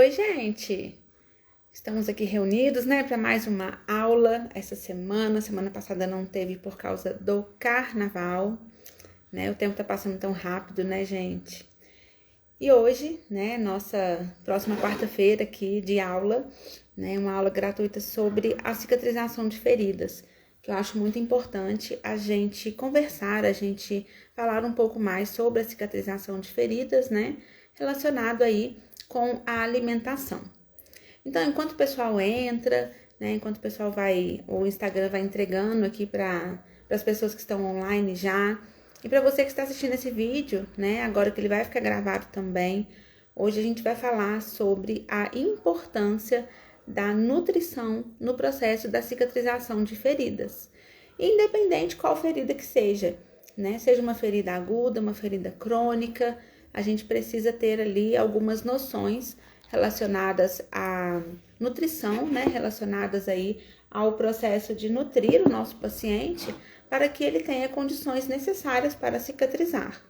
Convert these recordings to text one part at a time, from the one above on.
Oi, gente! Estamos aqui reunidos, né, para mais uma aula essa semana. Semana passada não teve por causa do carnaval, né? O tempo tá passando tão rápido, né, gente? E hoje, né, nossa próxima quarta-feira aqui de aula, né, uma aula gratuita sobre a cicatrização de feridas, que eu acho muito importante a gente conversar, a gente falar um pouco mais sobre a cicatrização de feridas, né, relacionado aí com a alimentação. Então, enquanto o pessoal entra, né, enquanto o pessoal o Instagram vai entregando aqui para as pessoas que estão online já, e para você que está assistindo esse vídeo, né, agora que ele vai ficar gravado também, hoje a gente vai falar sobre a importância da nutrição no processo da cicatrização de feridas. Independente qual ferida que seja, né, seja uma ferida aguda, uma ferida crônica, a gente precisa ter ali algumas noções relacionadas à nutrição, né, relacionadas aí ao processo de nutrir o nosso paciente para que ele tenha condições necessárias para cicatrizar.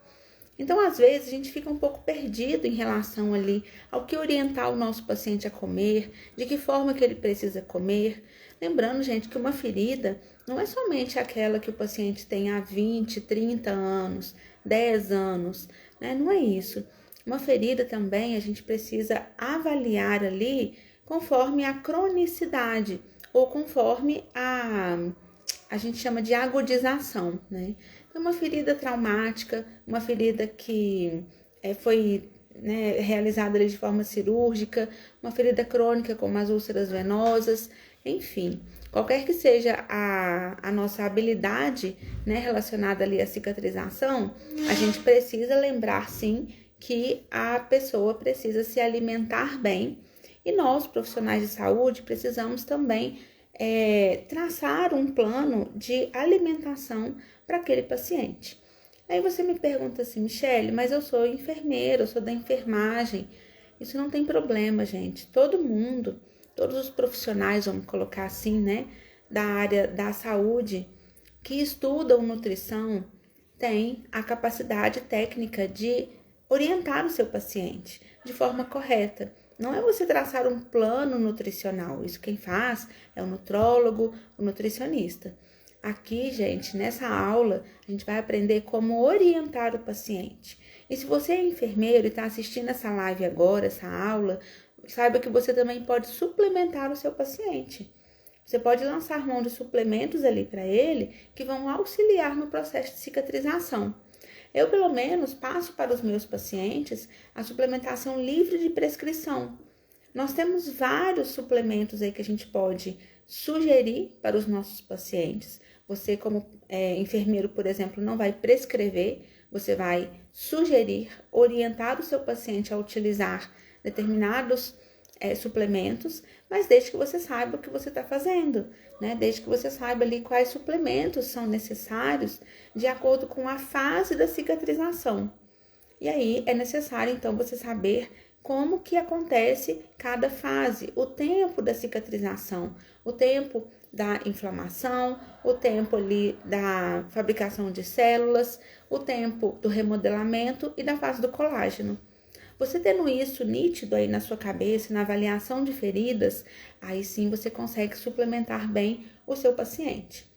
Então, às vezes, a gente fica um pouco perdido em relação ali ao que orientar o nosso paciente a comer, de que forma que ele precisa comer. Lembrando, gente, que uma ferida não é somente aquela que o paciente tem há 20, 30 anos, 10 anos, né? Não é isso. Uma ferida também a gente precisa avaliar ali conforme a cronicidade ou conforme a gente chama de agudização, né? Então, uma ferida traumática, uma ferida que foi, né, realizada ali de forma cirúrgica, uma ferida crônica como as úlceras venosas, enfim, qualquer que seja a nossa habilidade, né, relacionada ali à cicatrização, a gente precisa lembrar sim que a pessoa precisa se alimentar bem e nós, profissionais de saúde, precisamos também traçar um plano de alimentação para aquele paciente. Aí você me pergunta assim, Michele, mas eu sou enfermeira, eu sou da enfermagem. Isso não tem problema, gente. Todo mundo, todos os profissionais, vamos colocar assim, né, da área da saúde, que estudam nutrição, têm a capacidade técnica de orientar o seu paciente de forma correta. Não é você traçar um plano nutricional. Isso quem faz é o nutrólogo, o nutricionista. Aqui, gente, nessa aula, a gente vai aprender como orientar o paciente. E se você é enfermeiro e está assistindo essa live agora, essa aula, saiba que você também pode suplementar o seu paciente. Você pode lançar mão de suplementos ali para ele que vão auxiliar no processo de cicatrização. Eu, pelo menos, passo para os meus pacientes a suplementação livre de prescrição. Nós temos vários suplementos aí que a gente pode sugerir para os nossos pacientes. Você, como enfermeiro, por exemplo, não vai prescrever, você vai sugerir, orientar o seu paciente a utilizar determinados suplementos, mas desde que você saiba o que você está fazendo, né? Desde que você saiba ali quais suplementos são necessários de acordo com a fase da cicatrização. E aí é necessário, então, você saber como que acontece cada fase, o tempo da cicatrização, o tempo da inflamação, o tempo ali da fabricação de células, o tempo do remodelamento e da fase do colágeno. Você tendo isso nítido aí na sua cabeça, na avaliação de feridas, aí sim você consegue suplementar bem o seu paciente.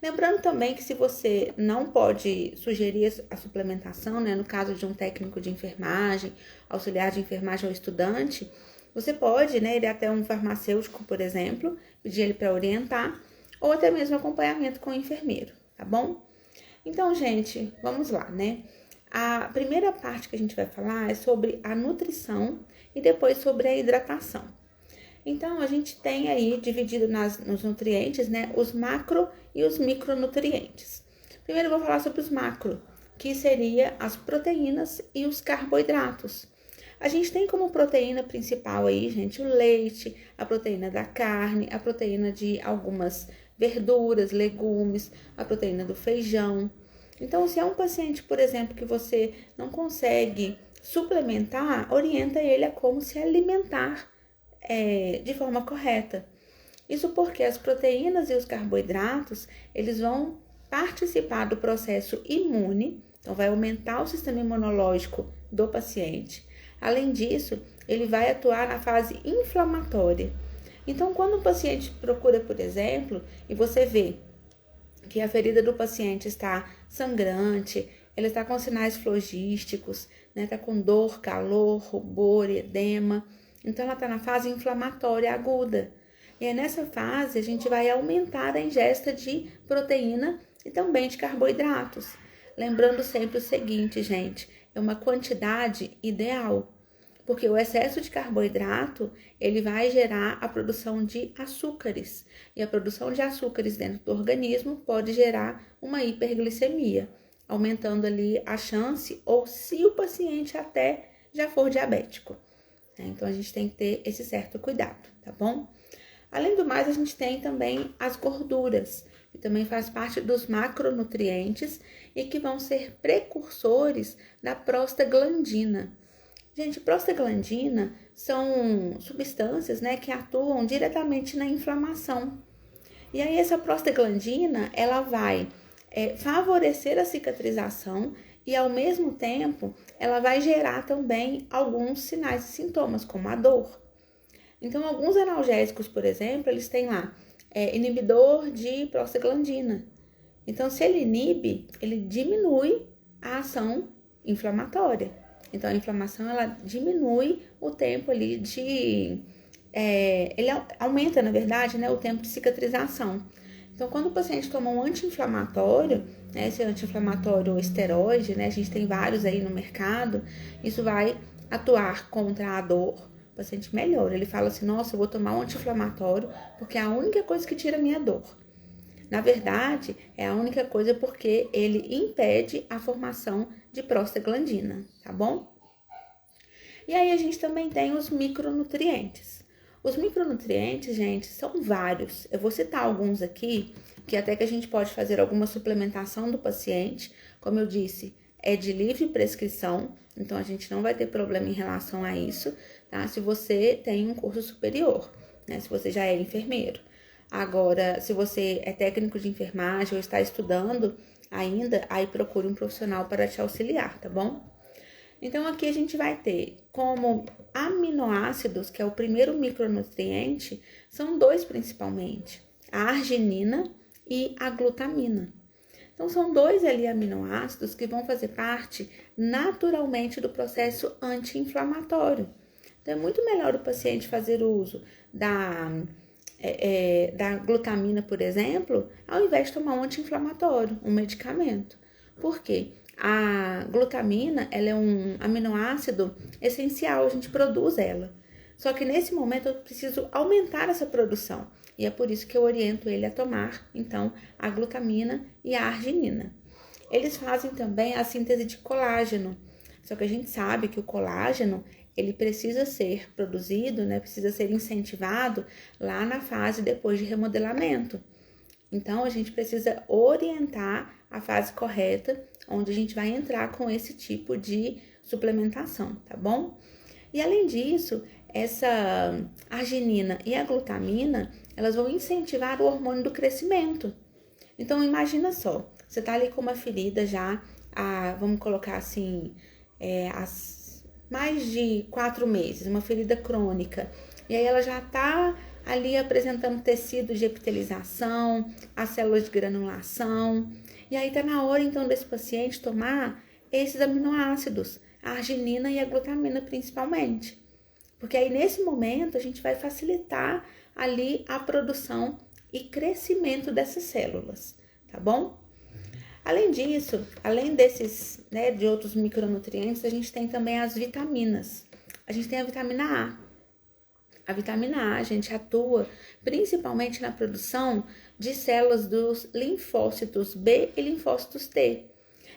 Lembrando também que se você não pode sugerir a suplementação, né, no caso de um técnico de enfermagem, auxiliar de enfermagem ou estudante, você pode, né, ir até um farmacêutico, por exemplo, pedir ele para orientar, ou até mesmo acompanhamento com o enfermeiro, tá bom? Então, gente, vamos lá, né? A primeira parte que a gente vai falar é sobre a nutrição e depois sobre a hidratação. Então, a gente tem aí dividido nos nutrientes, né, os macro e os micronutrientes. Primeiro eu vou falar sobre os macro, que seria as proteínas e os carboidratos. A gente tem como proteína principal aí, gente, o leite, a proteína da carne, a proteína de algumas verduras, legumes, a proteína do feijão. Então, se é um paciente, por exemplo, que você não consegue suplementar, orienta ele a como se alimentar de forma correta. Isso porque as proteínas e os carboidratos, eles vão participar do processo imune, então vai aumentar o sistema imunológico do paciente. Além disso, ele vai atuar na fase inflamatória. Então, quando o paciente procura, por exemplo, e você vê que a ferida do paciente está sangrante, ele está com sinais flogísticos, né? Está com dor, calor, rubor, edema. Então, ela está na fase inflamatória aguda. E aí, nessa fase, a gente vai aumentar a ingesta de proteína e também de carboidratos. Lembrando sempre o seguinte, gente, é uma quantidade ideal. Porque o excesso de carboidrato, ele vai gerar a produção de açúcares. E a produção de açúcares dentro do organismo pode gerar uma hiperglicemia, aumentando ali a chance, ou se o paciente até já for diabético. Então, a gente tem que ter esse certo cuidado, tá bom? Além do mais, a gente tem também as gorduras, que também faz parte dos macronutrientes e que vão ser precursores da prostaglandina. Gente, prostaglandina são substâncias, né, que atuam diretamente na inflamação. E aí essa prostaglandina, ela vai favorecer a cicatrização e ao mesmo tempo ela vai gerar também alguns sinais e sintomas, como a dor. Então, alguns analgésicos, por exemplo, eles têm lá inibidor de prostaglandina. Então, se ele inibe, ele diminui a ação inflamatória. Então, a inflamação, ela diminui o tempo ali ele aumenta, na verdade, né, o tempo de cicatrização. Então, quando o paciente toma um anti-inflamatório, né, esse anti-inflamatório esteroide, né, a gente tem vários aí no mercado, isso vai atuar contra a dor. O paciente melhora, ele fala assim, nossa, eu vou tomar um anti-inflamatório porque é a única coisa que tira a minha dor. Na verdade, é a única coisa porque ele impede a formação de prostaglandina, tá bom? E aí a gente também tem os micronutrientes. Os micronutrientes, gente, são vários. Eu vou citar alguns aqui, que até que a gente pode fazer alguma suplementação do paciente. Como eu disse, é de livre prescrição, então a gente não vai ter problema em relação a isso, tá? Se você tem um curso superior, né? Se você já é enfermeiro. Agora, se você é técnico de enfermagem ou está estudando ainda, aí procure um profissional para te auxiliar, tá bom? Então, aqui a gente vai ter como aminoácidos, que é o primeiro micronutriente, são dois principalmente, a arginina e a glutamina. Então, são dois ali aminoácidos que vão fazer parte naturalmente do processo anti-inflamatório. Então, é muito melhor o paciente fazer uso da glutamina, por exemplo, ao invés de tomar um anti-inflamatório, um medicamento. Por quê? A glutamina, ela é um aminoácido essencial, a gente produz ela. Só que nesse momento eu preciso aumentar essa produção. E é por isso que eu oriento ele a tomar, então, a glutamina e a arginina. Eles fazem também a síntese de colágeno. Só que a gente sabe que o colágeno, ele precisa ser produzido, né? Precisa ser incentivado lá na fase depois de remodelamento. Então, a gente precisa orientar a fase correta, onde a gente vai entrar com esse tipo de suplementação, tá bom? E além disso, essa arginina e a glutamina, elas vão incentivar o hormônio do crescimento. Então, imagina só, você tá ali com uma ferida já, vamos colocar assim, mais de 4 meses, uma ferida crônica, e aí ela já tá ali apresentando tecido de epitelização, as células de granulação, e aí tá na hora então desse paciente tomar esses aminoácidos, a arginina e a glutamina principalmente, porque aí nesse momento a gente vai facilitar ali a produção e crescimento dessas células, tá bom? Além disso, além desses, né, de outros micronutrientes, a gente tem também as vitaminas. A gente tem a vitamina A. A vitamina A, gente, atua principalmente na produção de células dos linfócitos B e linfócitos T.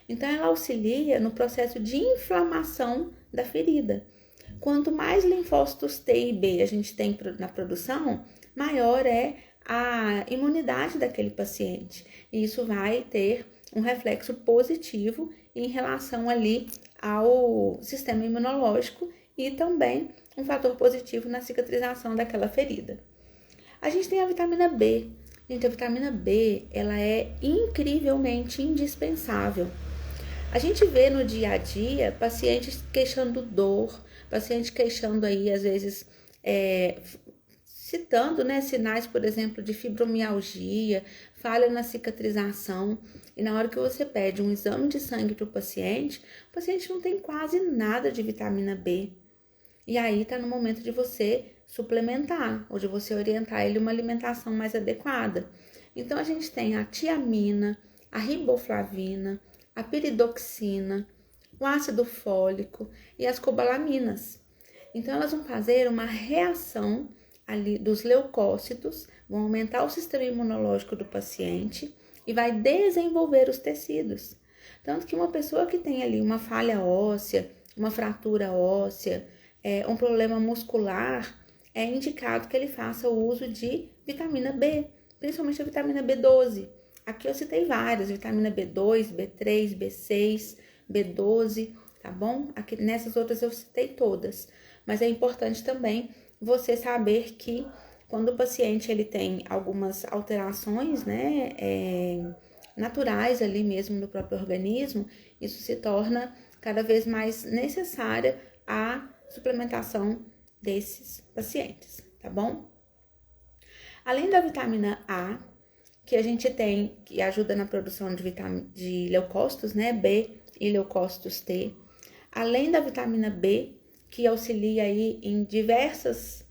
Então, ela auxilia no processo de inflamação da ferida. Quanto mais linfócitos T e B a gente tem na produção, maior é a imunidade daquele paciente. E isso vai ter um reflexo positivo em relação ali ao sistema imunológico e também um fator positivo na cicatrização daquela ferida. A gente tem a vitamina B. Gente, a vitamina B, ela é incrivelmente indispensável. A gente vê no dia a dia pacientes queixando dor, pacientes queixando aí, às vezes, citando, né, sinais, por exemplo, de fibromialgia, falha na cicatrização. E na hora que você pede um exame de sangue para o paciente não tem quase nada de vitamina B. E aí tá no momento de você suplementar, ou de você orientar ele uma alimentação mais adequada. Então a gente tem a tiamina, a riboflavina, a piridoxina, o ácido fólico e as cobalaminas. Então elas vão fazer uma reação ali dos leucócitos, vão aumentar o sistema imunológico do paciente e vai desenvolver os tecidos. Tanto que uma pessoa que tem ali uma falha óssea, uma fratura óssea, um problema muscular, é indicado que ele faça o uso de vitamina B, principalmente a vitamina B12. Aqui eu citei várias, vitamina B2, B3, B6, B12, tá bom? Aqui nessas outras eu citei todas, mas é importante também você saber que quando o paciente ele tem algumas alterações, né, naturais ali mesmo no próprio organismo, isso se torna cada vez mais necessária a suplementação desses pacientes, tá bom? Além da vitamina A, que a gente tem, que ajuda na produção de leucócitos, né, B e leucócitos T. Além da vitamina B, que auxilia aí em diversas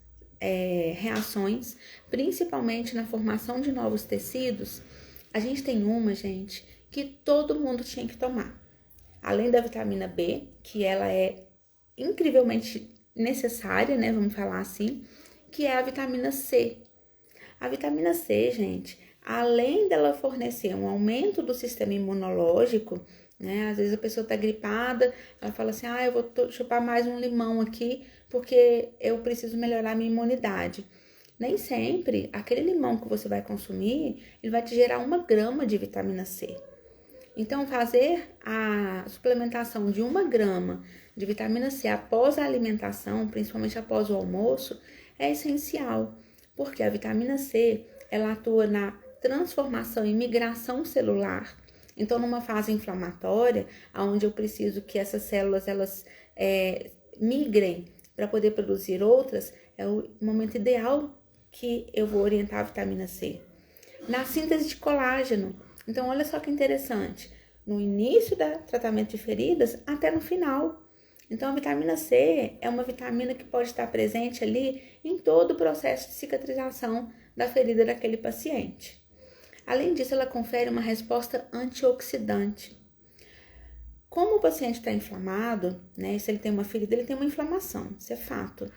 reações, principalmente na formação de novos tecidos, a gente tem uma, gente, que todo mundo tinha que tomar. Além da vitamina B, que ela é incrivelmente necessária, né, vamos falar assim, que é a vitamina C. A vitamina C, gente, além dela fornecer um aumento do sistema imunológico, né, às vezes a pessoa tá gripada, ela fala assim, eu vou chupar mais um limão aqui, porque eu preciso melhorar minha imunidade. Nem sempre aquele limão que você vai consumir, ele vai te gerar 1 grama de vitamina C. Então, fazer a suplementação de 1 grama de vitamina C após a alimentação, principalmente após o almoço, é essencial, porque a vitamina C, ela atua na transformação e migração celular. Então, numa fase inflamatória, onde eu preciso que essas células elas migrem para poder produzir outras, é o momento ideal que eu vou orientar a vitamina C. Na síntese de colágeno. Então, olha só que interessante. No início do tratamento de feridas até no final. Então, a vitamina C é uma vitamina que pode estar presente ali em todo o processo de cicatrização da ferida daquele paciente. Além disso, ela confere uma resposta antioxidante. Como o paciente está inflamado, né? Se ele tem uma ferida, ele tem uma inflamação, isso é fato.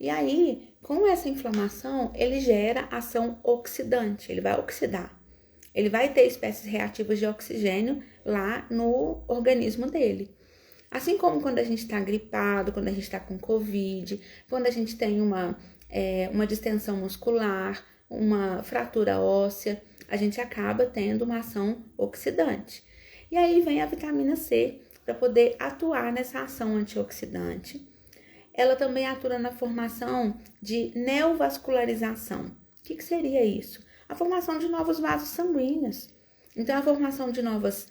E aí, com essa inflamação, ele gera ação oxidante, ele vai oxidar. Ele vai ter espécies reativas de oxigênio lá no organismo dele. Assim como quando a gente está gripado, quando a gente está com Covid, quando a gente tem uma distensão muscular, uma fratura óssea, a gente acaba tendo uma ação oxidante. E aí vem a vitamina C para poder atuar nessa ação antioxidante. Ela também atua na formação de neovascularização. O que seria isso? A formação de novos vasos sanguíneos. Então, a formação de novas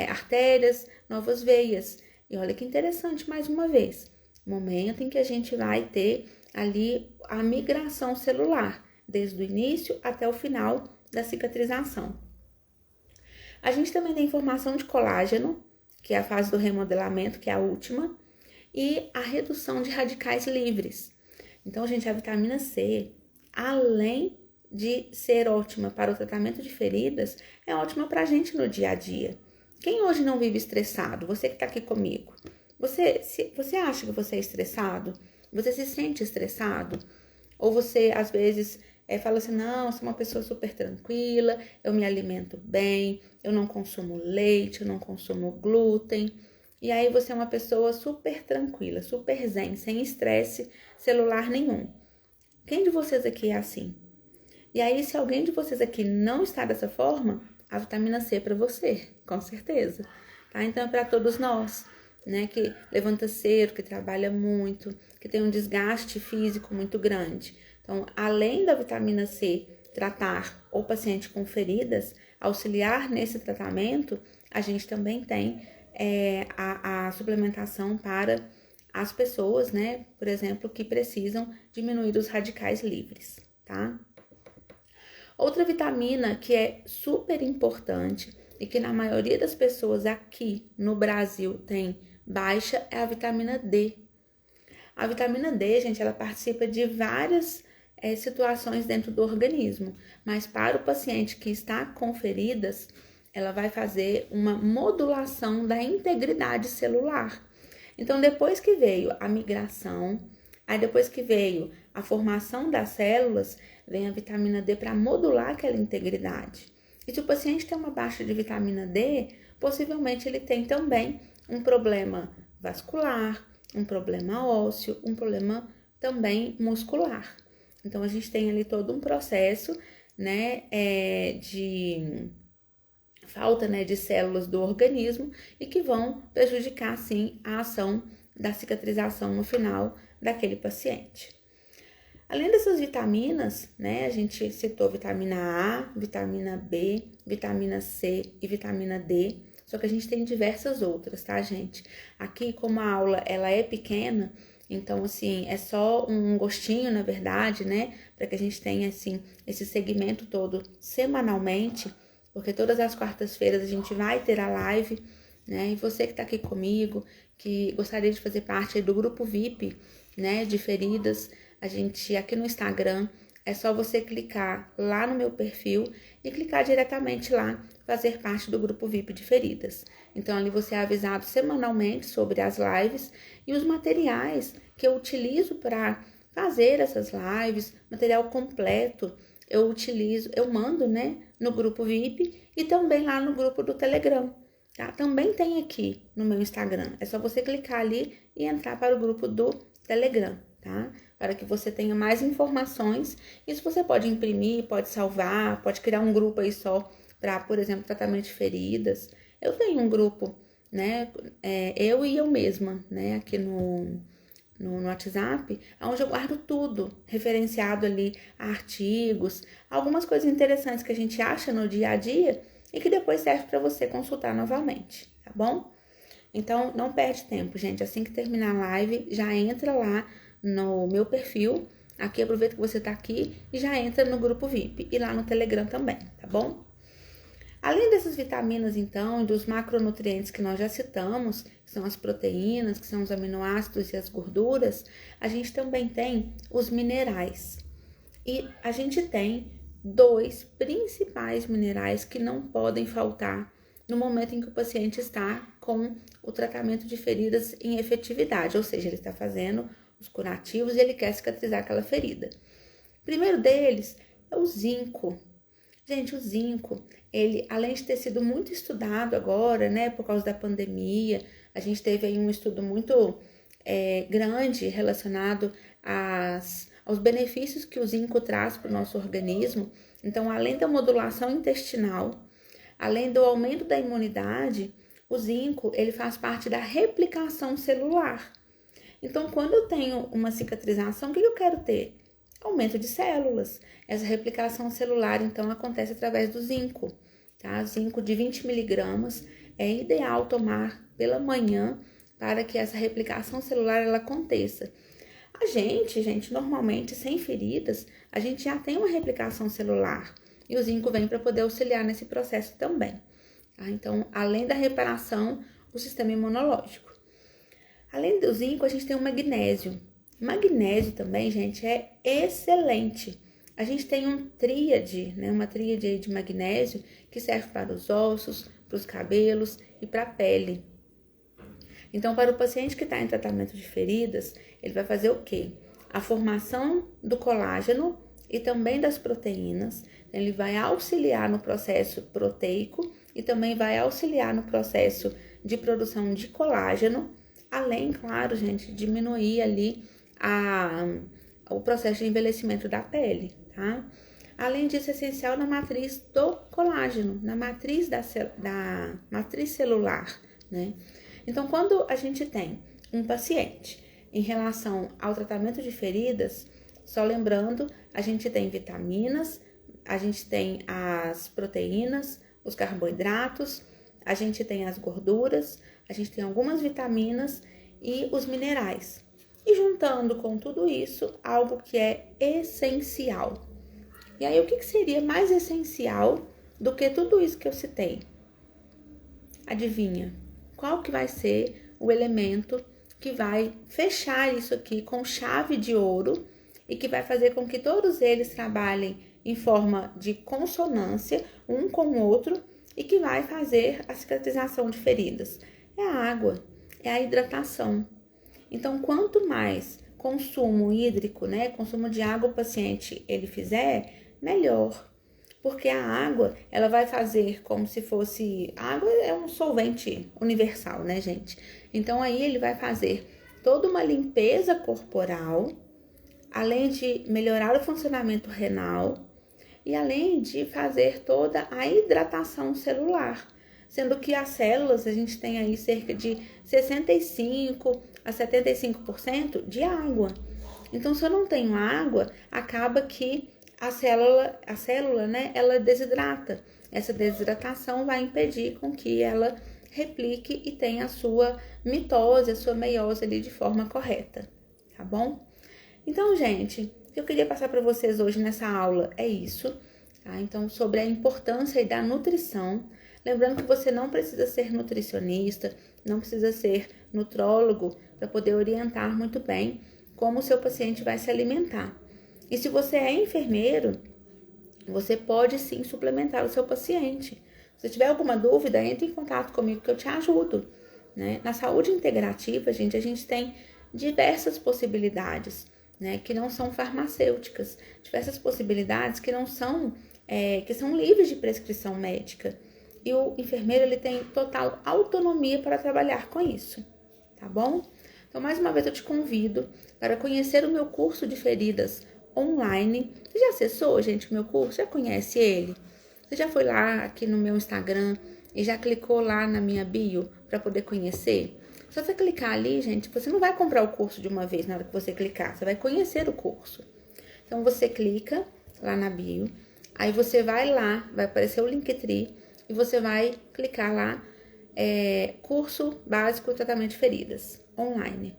artérias, novas veias. E olha que interessante, mais uma vez, momento em que a gente vai ter ali a migração celular, desde o início até o final da cicatrização. A gente também tem formação de colágeno, que é a fase do remodelamento, que é a última, e a redução de radicais livres. Então, gente, a vitamina C, além de ser ótima para o tratamento de feridas, é ótima para a gente no dia a dia. Quem hoje não vive estressado? Você que está aqui comigo. Você acha que você é estressado? Você se sente estressado? Ou você, às vezes, fala assim, não, eu sou uma pessoa super tranquila, eu me alimento bem, eu não consumo leite, eu não consumo glúten. E aí você é uma pessoa super tranquila, super zen, sem estresse celular nenhum. Quem de vocês aqui é assim? E aí, se alguém de vocês aqui não está dessa forma, a vitamina C é para você, com certeza. Tá? Então, é para todos nós, né, que levanta cedo, que trabalha muito, que tem um desgaste físico muito grande. Então, além da vitamina C tratar o paciente com feridas, auxiliar nesse tratamento, a gente também tem a suplementação para as pessoas, né, por exemplo, que precisam diminuir os radicais livres, tá? Outra vitamina que é super importante e que na maioria das pessoas aqui no Brasil tem baixa é a vitamina D. A vitamina D, gente, ela participa de várias situações dentro do organismo, mas para o paciente que está com feridas, ela vai fazer uma modulação da integridade celular. Então, depois que veio a migração, aí depois que veio a formação das células, vem a vitamina D para modular aquela integridade. E se o paciente tem uma baixa de vitamina D, possivelmente ele tem também um problema vascular, um problema ósseo, um problema também muscular. Então, a gente tem ali todo um processo, né, de falta, né, de células do organismo e que vão prejudicar, sim, a ação da cicatrização no final daquele paciente. Além dessas vitaminas, né, a gente citou vitamina A, vitamina B, vitamina C e vitamina D, só que a gente tem diversas outras, tá, gente? Aqui, como a aula ela é pequena, então, assim, é só um gostinho, na verdade, né, para que a gente tenha, assim, esse segmento todo semanalmente, porque todas as quartas-feiras a gente vai ter a live, né, e você que tá aqui comigo, que gostaria de fazer parte aí do grupo VIP, né, de feridas, a gente, aqui no Instagram, é só você clicar lá no meu perfil e clicar diretamente lá, fazer parte do grupo VIP de feridas. Então, ali você é avisado semanalmente sobre as lives e os materiais que eu utilizo para fazer essas lives, material completo, eu mando, né, no grupo VIP e também lá no grupo do Telegram, tá? Também tem aqui no meu Instagram, é só você clicar ali e entrar para o grupo do Telegram, tá? Para que você tenha mais informações. Isso você pode imprimir, pode salvar, pode criar um grupo aí só para, por exemplo, tratamento de feridas. Eu tenho um grupo, né, eu e eu mesma, né, aqui no WhatsApp, onde eu guardo tudo referenciado ali a artigos, algumas coisas interessantes que a gente acha no dia a dia e que depois serve para você consultar novamente, tá bom? Então, não perde tempo, gente. Assim que terminar a live, já entra lá no meu perfil. Aqui, aproveita que você tá aqui e já entra no grupo VIP e lá no Telegram também, tá bom? Além dessas vitaminas, então, e dos macronutrientes que nós já citamos, que são as proteínas, que são os aminoácidos e as gorduras, a gente também tem os minerais. E a gente tem dois principais minerais que não podem faltar no momento em que o paciente está com o tratamento de feridas em efetividade, ou seja, ele está fazendo os curativos e ele quer cicatrizar aquela ferida. O primeiro deles é o zinco. Gente, o zinco, ele, além de ter sido muito estudado agora, né, por causa da pandemia, a gente teve aí um estudo muito grande relacionado aos benefícios que o zinco traz para o nosso organismo. Então, além da modulação intestinal, além do aumento da imunidade, o zinco, ele faz parte da replicação celular. Então, quando eu tenho uma cicatrização, o que eu quero ter? Aumento de células. Essa replicação celular, então, acontece através do zinco, tá? Zinco de 20 miligramas é ideal tomar pela manhã para que essa replicação celular ela aconteça. A gente, normalmente, sem feridas, a gente já tem uma replicação celular e o zinco vem para poder auxiliar nesse processo também, tá? Então, além da reparação, o sistema imunológico. Além do zinco, a gente tem o magnésio. Magnésio também, gente, é excelente. A gente tem uma tríade de magnésio que serve para os ossos, para os cabelos e para a pele. Então, para o paciente que está em tratamento de feridas, ele vai fazer o quê? A formação do colágeno e também das proteínas. Ele vai auxiliar no processo proteico e também vai auxiliar no processo de produção de colágeno, além, claro, gente, de diminuir ali o processo de envelhecimento da pele, tá? Além disso, é essencial na matriz do colágeno, na matriz da matriz celular, né? Então, quando a gente tem um paciente em relação ao tratamento de feridas, só lembrando, a gente tem vitaminas, a gente tem as proteínas, os carboidratos, a gente tem as gorduras, a gente tem algumas vitaminas e os minerais. E juntando com tudo isso, algo que é essencial. E aí, o que seria mais essencial do que tudo isso que eu citei? Adivinha? Qual que vai ser o elemento que vai fechar isso aqui com chave de ouro e que vai fazer com que todos eles trabalhem em forma de consonância, um com o outro, e que vai fazer a cicatrização de feridas? É a água, é a hidratação. Então, quanto mais consumo hídrico, né, consumo de água o paciente ele fizer, melhor. Porque a água, ela vai fazer como se fosse... A água é um solvente universal, né, gente? Então, aí ele vai fazer toda uma limpeza corporal, além de melhorar o funcionamento renal e além de fazer toda a hidratação celular. Sendo que as células, a gente tem aí cerca de 65% a 75% de água. Então, se eu não tenho água, acaba que a célula, né, ela desidrata. Essa desidratação vai impedir com que ela replique e tenha a sua mitose, a sua meiose ali de forma correta, tá bom? Então, gente, o que eu queria passar para vocês hoje nessa aula é isso, tá? Então, sobre a importância da nutrição. Lembrando que você não precisa ser nutricionista, não precisa ser nutrólogo para poder orientar muito bem como o seu paciente vai se alimentar. E se você é enfermeiro, você pode sim suplementar o seu paciente. Se tiver alguma dúvida, entre em contato comigo que eu te ajudo, né? Na saúde integrativa, gente, a gente tem diversas possibilidades, né? Que não são farmacêuticas, diversas possibilidades que não são, que são livres de prescrição médica. E o enfermeiro, ele tem total autonomia para trabalhar com isso, tá bom? Então, mais uma vez, eu te convido para conhecer o meu curso de feridas online. Você já acessou, gente, o meu curso? Já conhece ele? Você já foi lá aqui no meu Instagram e já clicou lá na minha bio para poder conhecer? Se você clicar ali, gente, você não vai comprar o curso de uma vez na hora que você clicar, você vai conhecer o curso. Então, você clica lá na bio, aí você vai lá, vai aparecer o Linktree e você vai clicar lá, curso básico tratamento de feridas online.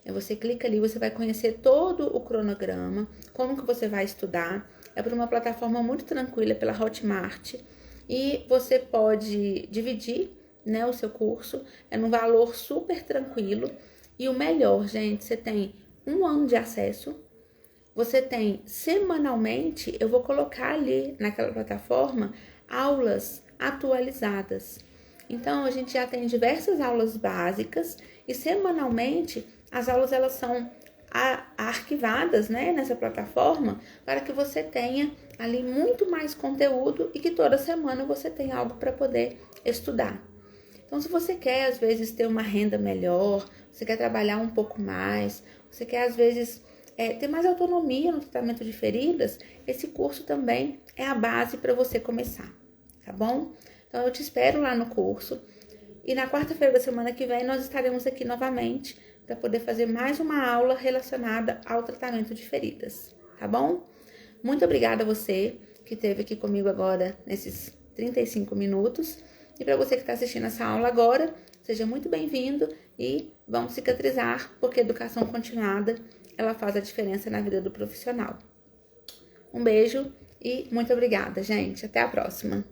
Aí você clica ali, você vai conhecer todo o cronograma, como que você vai estudar. É por uma plataforma muito tranquila, pela Hotmart. E você pode dividir, né, o seu curso, é num valor super tranquilo. E o melhor, gente, você tem 1 ano de acesso. Você tem semanalmente, eu vou colocar ali naquela plataforma, aulas atualizadas. Então, a gente já tem diversas aulas básicas e semanalmente as aulas elas são arquivadas, né, nessa plataforma para que você tenha ali muito mais conteúdo e que toda semana você tenha algo para poder estudar. Então, se você quer, às vezes, ter uma renda melhor, você quer trabalhar um pouco mais, você quer, às vezes, ter mais autonomia no tratamento de feridas, esse curso também é a base para você começar, tá bom? Então, eu te espero lá no curso. E na quarta-feira da semana que vem, nós estaremos aqui novamente para poder fazer mais uma aula relacionada ao tratamento de feridas, tá bom? Muito obrigada a você que esteve aqui comigo agora nesses 35 minutos. E para você que está assistindo essa aula agora, seja muito bem-vindo e vamos cicatrizar, porque a educação continuada, ela faz a diferença na vida do profissional. Um beijo e muito obrigada, gente. Até a próxima.